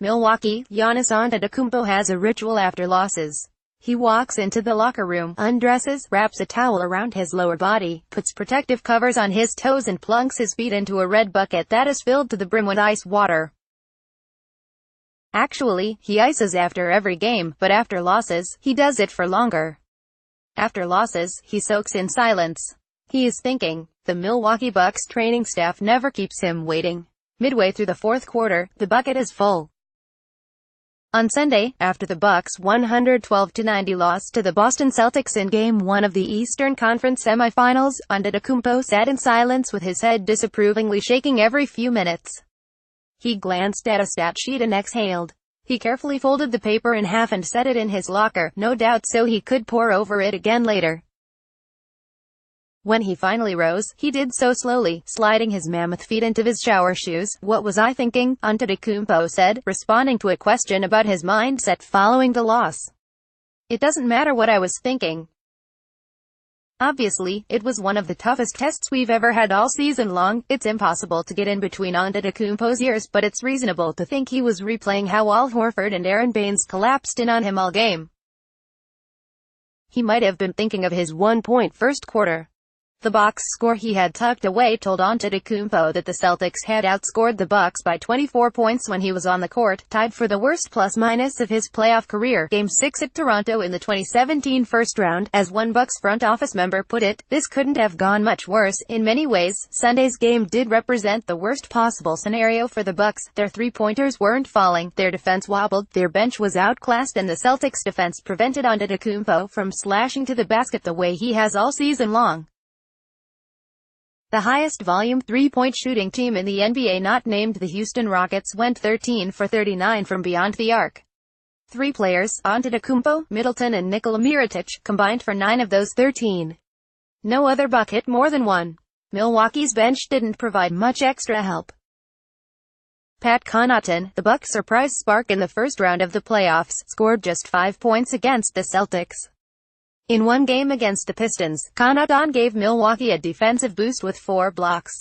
MILWAUKEE Giannis Antetokounmpo has a ritual after losses. He walks into the locker room, undresses, wraps a towel around his lower body, puts protective covers on his toes and plunks his feet into a red bucket that is filled to the brim with ice water. Actually, he ices after every game, but after losses, he does it for longer. After losses, he soaks in silence. He is thinking. The Milwaukee Bucks training staff never keeps him waiting. Midway through the fourth quarter, the bucket is full. On Sunday, after the Bucks' 112-90 loss to the Boston Celtics in Game 1 of the Eastern Conference semifinals, Antetokounmpo sat in silence with his head disapprovingly shaking every few minutes. He glanced at a stat sheet and exhaled. He carefully folded the paper in half and set it in his locker, no doubt so he could pore over it again later. When he finally rose, he did so slowly, sliding his mammoth feet into his shower shoes. "What was I thinking?" Antetokounmpo said, responding to a question about his mindset following the loss. "It doesn't matter what I was thinking. Obviously, it was one of the toughest tests we've ever had all season long. It's impossible to get in between Antetokounmpo's ears, but it's reasonable to think he was replaying how Al Horford and Aaron Baines collapsed in on him all game. He might have been thinking of his one-point first quarter. The box score he had tucked away told Antetokounmpo that the Celtics had outscored the Bucks by 24 points when he was on the court, tied for the worst plus-minus of his playoff career. Game 6 at Toronto in the 2017 first round. As one Bucks front office member put it, "This couldn't have gone much worse." In many ways, Sunday's game did represent the worst possible scenario for the Bucks. Their three-pointers weren't falling, their defense wobbled, their bench was outclassed, and the Celtics' defense prevented Antetokounmpo from slashing to the basket the way he has all season long. The highest volume three-point shooting team in the NBA, not named the Houston Rockets, went 13 for 39 from beyond the arc. Three players, Antetokounmpo, Middleton and Nikola Mirotic, combined for 9 of those 13. No other Buck hit more than one. Milwaukee's bench didn't provide much extra help. Pat Connaughton, the Bucks' surprise spark in the first round of the playoffs, scored just 5 points against the Celtics. In one game against the Pistons, Connaughton gave Milwaukee a defensive boost with 4 blocks.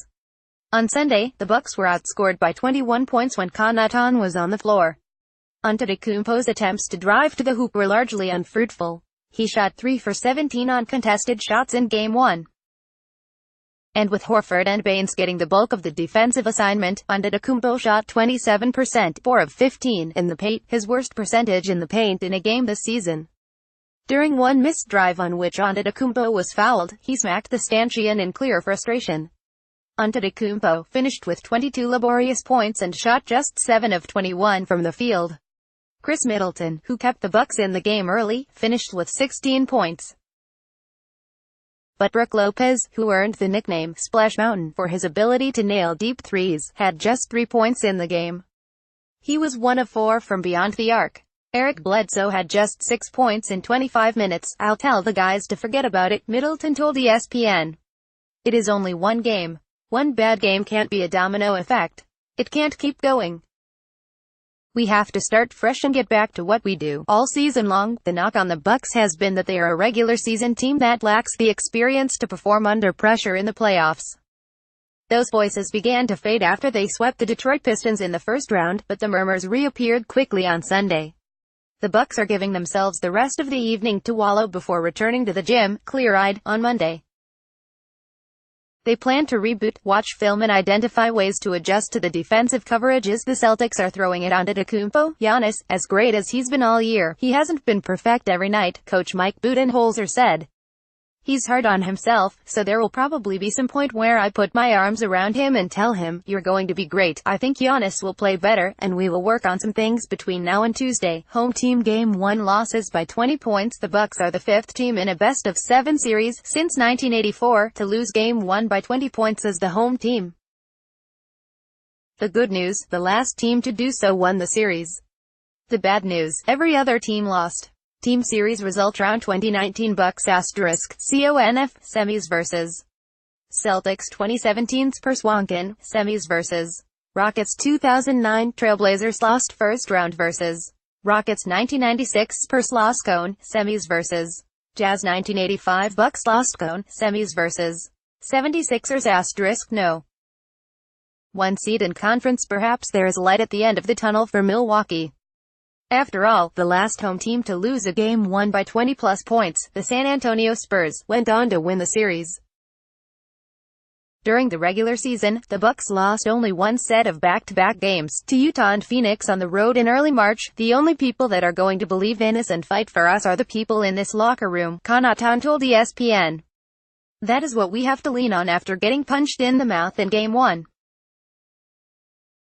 On Sunday, the Bucks were outscored by 21 points when Connaughton was on the floor. Antetokounmpo's attempts to drive to the hoop were largely unfruitful. He shot 3 for 17 on contested shots in Game 1. And with Horford and Baines getting the bulk of the defensive assignment, Antetokounmpo shot 27%, 4 of 15, in the paint, his worst percentage in the paint in a game this season. During one missed drive on which Antetokounmpo was fouled, he smacked the stanchion in clear frustration. Antetokounmpo finished with 22 laborious points and shot just 7 of 21 from the field. Chris Middleton, who kept the Bucks in the game early, finished with 16 points. But Brook Lopez, who earned the nickname Splash Mountain for his ability to nail deep threes, had just 3 points in the game. He was 1 of 4 from beyond the arc. Eric Bledsoe had just 6 points in 25 minutes. "I'll tell the guys to forget about it," Middleton told ESPN. "It is only one game. One bad game can't be a domino effect. It can't keep going. We have to start fresh and get back to what we do all season long." The knock on the Bucks has been that they are a regular season team that lacks the experience to perform under pressure in the playoffs. Those voices began to fade after they swept the Detroit Pistons in the first round, but the murmurs reappeared quickly on Sunday. The Bucks are giving themselves the rest of the evening to wallow before returning to the gym, clear-eyed, on Monday. They plan to reboot, watch film and identify ways to adjust to the defensive coverages the Celtics are throwing at Antetokounmpo. "Giannis, as great as he's been all year, he hasn't been perfect every night," Coach Mike Budenholzer said. "He's hard on himself, so there will probably be some point where I put my arms around him and tell him, 'You're going to be great.' I think Giannis will play better, and we will work on some things between now and Tuesday." Home team Game 1 losses by 20 points. The Bucks are the 5th team in a best-of-7 series since 1984 to lose Game 1 by 20 points as the home team. The good news, the last team to do so won the series. The bad news, every other team lost. Team Series result round 2019 Bucks *CONF semis vs. Celtics 2017 Spurs Swankin semis vs. Rockets 2009 Trailblazers lost first round vs. Rockets 1996 Spurs lost Cone semis vs. Jazz 1985 Bucks lost Cone semis vs. 76ers *No. 1 seed in conference. Perhaps there is light at the end of the tunnel for Milwaukee. After all, the last home team to lose a game won by 20-plus points, the San Antonio Spurs, went on to win the series. During the regular season, the Bucks lost only one set of back-to-back games, to Utah and Phoenix on the road in early March. The only people that are going to believe in us and fight for us are the people in this locker room, Connaughton told ESPN. That is what we have to lean on after getting punched in the mouth in Game 1.